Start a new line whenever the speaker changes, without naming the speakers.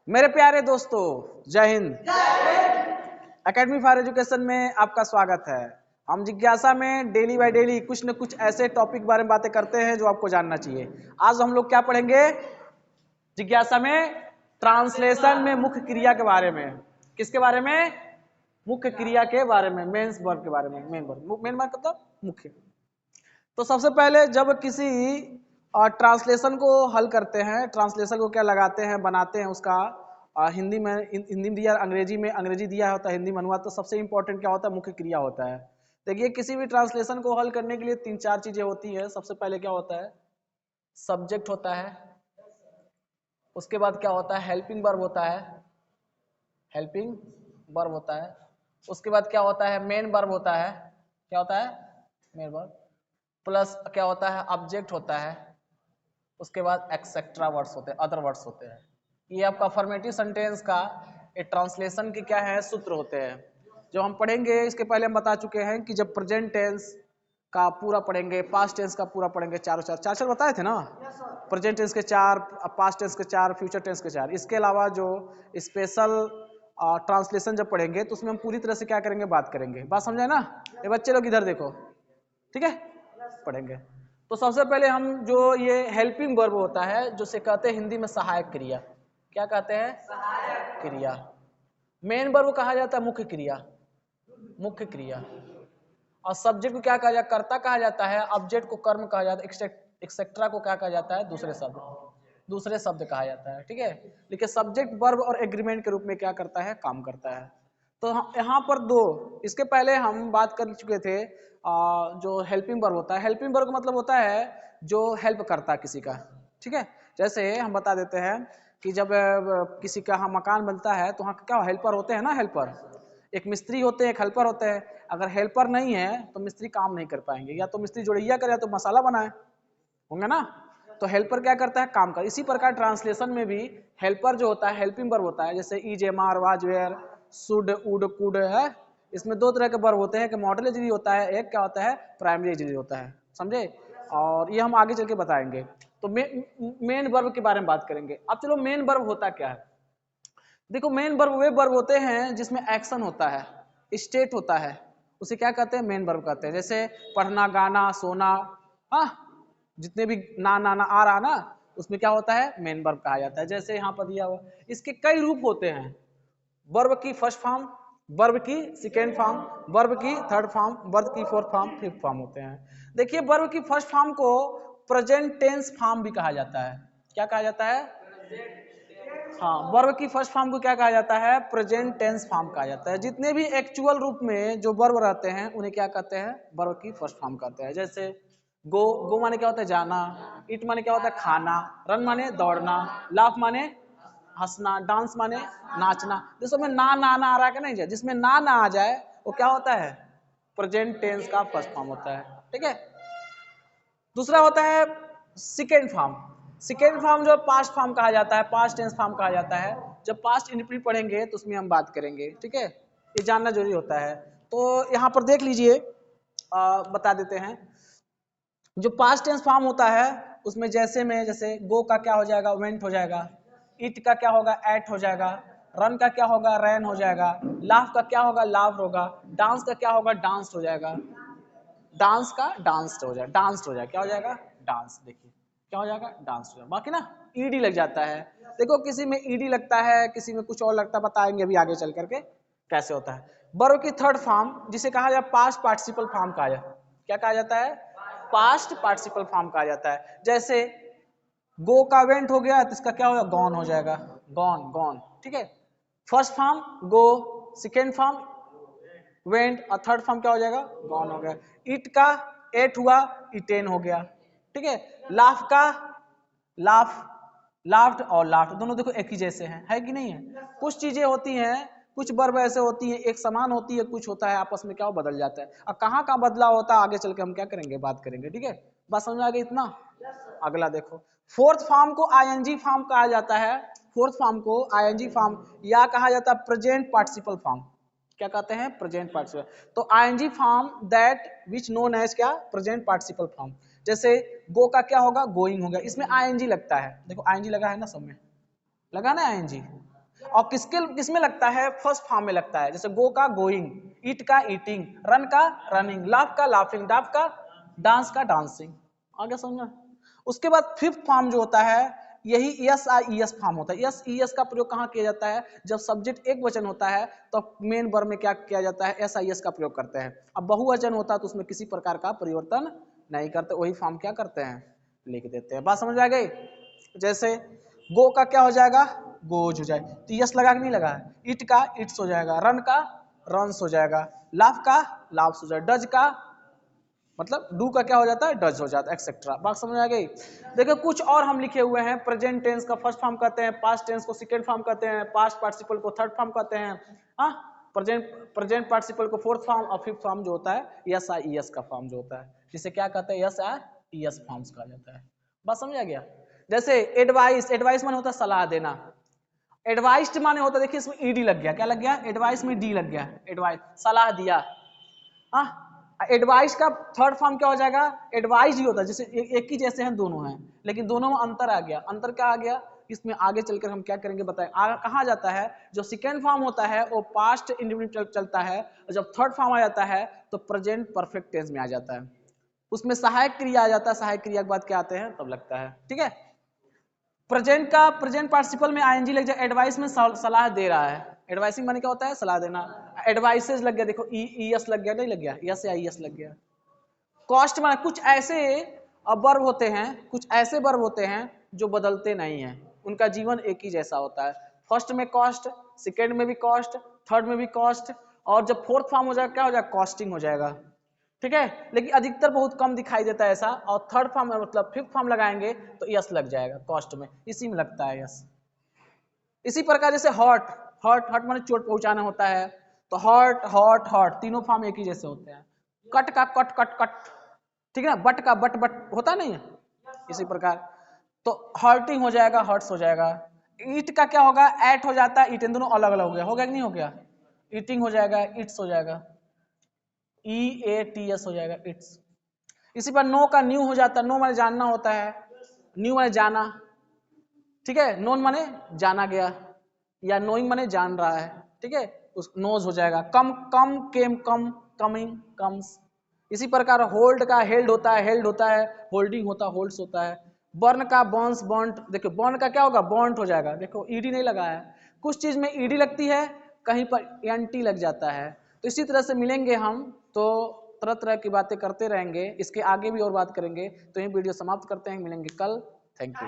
मेरे प्यारे दोस्तों, जय हिंद। एकेडमी फॉर एजुकेशन में आपका स्वागत है। हम जिज्ञासा में डेली बाय डेली कुछ न कुछ ऐसे टॉपिक बारे में बातें करते हैं जो आपको जानना चाहिए। आज हम लोग क्या पढ़ेंगे जिज्ञासा में? ट्रांसलेशन में मुख्य क्रिया के बारे में। किसके बारे में? मुख्य क्रिया के बारे में, मेंस वर्ब के बारे में। मेन वर्ब मतलब मुख्य। तो सबसे पहले जब किसी ट्रांसलेशन को हल करते हैं, ट्रांसलेशन को क्या लगाते हैं, बनाते हैं उसका हिंदी में दिया, अंग्रेजी में अंग्रेजी दिया होता है, हिंदी में अनुवाद। तो सबसे इंपॉर्टेंट क्या होता है? मुख्य क्रिया होता है। देखिए किसी भी ट्रांसलेशन को हल करने के लिए 3-4 चीजें होती है। सबसे पहले क्या होता है? सब्जेक्ट होता है। उसके बाद क्या होता है? हेल्पिंग वर्ब होता है। हेल्पिंग वर्ब होता है। उसके बाद क्या होता है? मेन वर्ब होता है। क्या होता है? Main verb. प्लस क्या होता है? ऑब्जेक्ट होता है। उसके बाद एक्सेट्रा वर्ड्स होते हैं, अदर वर्ड्स होते हैं। ये आपका फॉर्मेटिव सेंटेंस का एक ट्रांसलेशन के क्या है? सूत्र होते हैं जो हम पढ़ेंगे। इसके पहले हम बता चुके हैं कि जब प्रेजेंट टेंस का पूरा पढ़ेंगे, पास्ट टेंस का पूरा पढ़ेंगे, चार बताए थे ना। प्रेजेंट टेंस के 4, पास्ट टेंस के 4, फ्यूचर टेंस के 4। इसके अलावा जो स्पेशल ट्रांसलेशन जब पढ़ेंगे तो उसमें हम पूरी तरह से क्या करेंगे? बात करेंगे। बात समझे ना? ये बच्चे लोग इधर देखो, ठीक है, पढ़ेंगे। तो सबसे पहले हम जो ये हेल्पिंग वर्ब होता है, जो से कहते हैं हिंदी में सहायक क्रिया। क्या कहते हैं? सहायक क्रिया। मेन वर्ब कहा जाता है मुख्य क्रिया, मुख्य क्रिया। और सब्जेक्ट को क्या कहा जाता है? कर्ता कहा जाता है। ऑब्जेक्ट को कर्म कहा जाता है। एक्सेट्रा को क्या कहा जाता है? दूसरे शब्द कहा जाता है, ठीक है। लेकिन सब्जेक्ट वर्ब और एग्रीमेंट के रूप में क्या करता है? काम करता है। तो यहाँ पर दो, इसके पहले हम बात कर चुके थे जो हेल्पिंग वर्ब होता है। हेल्पिंग वर्ब का मतलब होता है जो हेल्प करता है किसी का, ठीक है। जैसे हम बता देते हैं कि जब किसी का यहाँ मकान बनता है तो वहाँ क्या हेल्पर होते हैं ना, हेल्पर। एक मिस्त्री होते हैं, एक हेल्पर होते हैं। अगर हेल्पर नहीं है तो मिस्त्री काम नहीं कर पाएंगे। या तो मिस्त्री जोड़िया करे या तो मसाला बनाए, होंगे ना। तो हेल्पर क्या करता है? काम कर। इसी प्रकार ट्रांसलेशन में भी हेल्पर जो होता है हेल्पिंग वर्ब होता है। जैसे is, am are, was, were, should, would, could है। इसमें दो तरह के वर्ब होते हैं, कि मॉडल एग्री होता है, एक क्या होता है? प्राइमरी एग्री होता है, समझे। और ये हम आगे चल के बताएंगे। तो मेन वर्ब के बारे में बात करेंगे। अब चलो मेन वर्ब होता क्या है। देखो मेन वर्ब वे वर्ब होते हैं जिसमें एक्शन होता है, स्टेट होता है, उसे क्या कहते हैं? मेन वर्ब कहते हैं। जैसे पढ़ना, गाना, सोना, हाँ, जितने भी ना ना ना आ रहा ना, उसमें क्या होता है? मेन वर्ब कहा जाता है। जैसे यहाँ पर दिया हुआ, इसके कई रूप होते हैं। वर्ब की फर्स्ट फॉर्म, वर्ब की सेकेंड फॉर्म, वर्ब की थर्ड फॉर्म, वर्ब की फोर्थ फॉर्म, फिफ्थ फॉर्म होते हैं। देखिए वर्ब की फर्स्ट फॉर्म को प्रेजेंट टेंस फॉर्म भी कहा जाता है। क्या कहा जाता है? हाँ, वर्ब की फर्स्ट फॉर्म को क्या कहा जाता है? प्रेजेंट टेंस फॉर्म कहा जाता है। जितने भी एक्चुअल रूप में जो वर्ब रहते हैं उन्हें क्या कहते हैं? वर्ब की फर्स्ट फॉर्म कहते हैं। जैसे गो, गो माने क्या होता है? जाना। इट माने क्या होता है? खाना। रन माने दौड़ना। लाफ माने हंसना। डांस माने नाचना। जिसमें ना ना ना आ रहा है कि नहीं जाए, जिसमें ना ना आ जाए वो क्या होता है? प्रेजेंट टेंस का फर्स्ट फॉर्म होता है, ठीक है। दूसरा होता है सेकेंड फॉर्म। सेकेंड फॉर्म जो पास्ट फॉर्म कहा जाता है, पास्ट टेंस फॉर्म कहा जाता है। जब पास्ट इंडेफिनिट पढ़ेंगे तो उसमें हम बात करेंगे, ठीक है। ये जानना जरूरी होता है। तो यहाँ पर देख लीजिए, बता देते हैं। जो पास्ट टेंस फॉर्म होता है उसमें जैसे गो का क्या हो जाएगा? वेंट हो जाएगा। इट का क्या होगा? एट हो जाएगा। रन का क्या होगा? रैन हो जाएगा। लाफ का क्या होगा? लाव होगा। डांस का क्या होगा? डांस हो जाएगा। डांस का डांस्ड हो जाएगा, डांस्ड हो जाएगा। क्या हो जाएगा? डांस। देखिए क्या हो जाएगा? डांस हो जाएगा। बाकी ना ईडी लग जाता है। देखो किसी में ईडी लगता है, किसी में कुछ और लगता है, बताएंगे अभी आगे चल करके कैसे होता है। वर्ब की थर्ड फॉर्म जिसे कहा जाए पास्ट पार्टिसिपल फॉर्म कहा जाए। क्या कहा जाता है? पास्ट पार्टिसिपल फॉर्म कहा जाता है। जैसे गो का वेंट हो गया तो इसका क्या होगा? गॉन हो जाएगा। गॉन, गॉन, ठीक है। फर्स्ट फॉर्म गो, सेकेंड फॉर्म वेंट, और थर्ड फॉर्म क्या हो जाएगा? गॉन हो गया। इट का एट हुआ, इटेन हो गया, ठीक है। लाफ का लाफ, लाफ्ट और लाफ्ट दोनों देखो एक ही जैसे हैं, है कि नहीं है। कुछ चीजें होती हैं, कुछ वर्ब ऐसे होती हैं एक समान होती है, कुछ होता है आपस में क्या बदल जाता है। और कहाँ कहाँ बदलाव होता है आगे चल के हम क्या करेंगे? बात करेंगे, ठीक है। बात समझ में आ गई इतना? अगला देखो, फोर्थ फॉर्म को आईएनजी फॉर्म कहा जाता है। फोर्थ फॉर्म को आईएनजी फॉर्म या कहा जाता है प्रेजेंट पार्टिसिपल फॉर्म। क्या कहते हैं? Present participle. तो ING form that which known as क्या? Present participle form. जैसे गो का क्या होगा? गोइंग हो गया। इसमें आईएनजी लगता है, देखो आईएनजी लगा है ना, सब में लगा ना आईएनजी। और किसमें लगता है, फर्स्ट फॉर्म में लगता है, जैसे गो का गोइंग, ईट का ईटिंग, रन का रनिंग, लाफ का लाफिंग, डांस का डांस का डांसिंग। आगे समझना। उसके बाद फिफ्थ फॉर्म जो होता है यही एस आई एस फॉर्म होता है। एस ई एस का प्रयोग कहाँ किया जाता है, जब सब्जेक्ट एक वचन होता है तो मेन वर्ब में क्या किया जाता है, एस आई एस का प्रयोग करते हैं। अब बहुवचन होता है तो उसमें किसी प्रकार का परिवर्तन नहीं करते, वही फॉर्म क्या करते हैं, लिख देते हैं। बात समझ आ गई। जैसे गो का क्या हो जाएगा, गोज हो जाएगा, तो यस लगा कि नहीं लगा, इट का इट्स हो जाएगा, रन का रन्स हो जाएगा, लाफ का लाफ्स हो जाएगा, डज का मतलब डू का क्या हो जाता है, डज हो जाता है, एक्सेट्रा। बात समझ आ गई। देखो कुछ और हम लिखे हुए हैं, प्रेजेंट टेंस का फर्स्ट फॉर्म कहते हैं, पास्ट टेंस को सेकंड फॉर्म कहते हैं, पास्ट पार्टिसिपल को थर्ड फॉर्म कहते हैं, हाँ, प्रेजेंट पार्टिसिपल को फोर्थ फॉर्म, और फिफ्थ फॉर्म जो होता है एस आई एस का फॉर्म जो होता है, जिसे क्या कहते हैं, एस आई एस फॉर्म्स कहा जाता है। बात समझ आ गया। जैसे एडवाइस, एडवाइस माने होता है सलाह देना, एडवाइस्ड माने होता है, देखिए इसमें ईडी लग गया, क्या लग गया, एडवाइस में डी लग गया, एडवाइस सलाह दिया। हाँ, एडवाइस का थर्ड फॉर्म क्या हो जाएगा, एडवाइस ही होता है, जैसे एक ही जैसे हैं दोनों हैं, लेकिन दोनों में अंतर आ गया। अंतर क्या आ गया, इसमें आगे चलकर हम क्या करेंगे बताएं। कहा जाता है जो सेकेंड फॉर्म होता है वो पास्ट इंडिफिनिट चलता है, और जब थर्ड फॉर्म आ जाता है तो प्रेजेंट परफेक्ट टेंस में आ जाता है, उसमें सहायक क्रिया आ जाता है, सहायक क्रिया के बाद क्या आते हैं तब लगता है। ठीक है, प्रेजेंट का प्रेजेंट पार्टिसिपल में आईएनजी लग जाए, एडवाइस में सलाह दे रहा है, एडवाइसिंग माने क्या होता है, सलाह देना। एडवाइसेस लग गया, देखो ई एस लग गया, नहीं लग गया, यस आई एस लग गया। कॉस्ट माने कुछ ऐसे वर्ब होते हैं, कुछ ऐसे वर्ब होते हैं जो बदलते नहीं हैं, उनका जीवन एक ही जैसा होता है। फर्स्ट में कॉस्ट, सेकेंड में भी कॉस्ट, थर्ड में भी कॉस्ट, और जब फोर्थ फॉर्म हो जाएगा क्या हो जाएगा, कॉस्टिंग हो जाएगा। ठीक है, लेकिन अधिकतर बहुत कम दिखाई देता है ऐसा, और थर्ड फॉर्म मतलब फिफ्थ फॉर्म लगाएंगे तो यस लग जाएगा, कॉस्ट में इसी में लगता है यस। इसी प्रकार जैसे हॉट, हॉट हॉट माने चोट पहुंचाना होता है, तो हॉट हॉट हॉट तीनों फॉर्म एक ही जैसे होते हैं। कट का कट कट कट, ठीक है ना, बट का बट बट होता नहीं है, इसी प्रकार तो हर्टिंग हो जाएगा, हर्ट्स हो जाएगा। ईट का क्या होगा, एट हो जाता है, ईट दोनों अलग अलग हो गया कि नहीं हो गया, ईटिंग हो जाएगा, इट्स हो जाएगा, ई ए टी एस हो जाएगा, इट्स। इसी पर नो का न्यू हो जाता है, नो माने जानना होता है, न्यू माने जाना। ठीक है, नोन माने जाना गया, या नोइंग माने जान रहा है। ठीक है, उस नोज हो जाएगा। कम कम केम कम, कमिंग कम्स। इसी प्रकार होल्ड का हेल्ड होता है, हेल्ड होता है, होल्डिंग होता है, होल्ड्स होता है। बर्न का बॉन्स बॉन्ट, देखो बॉन्ड का क्या होगा, बॉन्ट हो जाएगा, देखो ईडी नहीं लगा है, कुछ चीज में ईडी लगती है, कहीं पर एनटी लग जाता है। तो इसी तरह से मिलेंगे हम तो तरह तरह की बातें करते रहेंगे, इसके आगे भी और बात करेंगे। तो ये वीडियो समाप्त करते हैं, मिलेंगे कल। Thank you.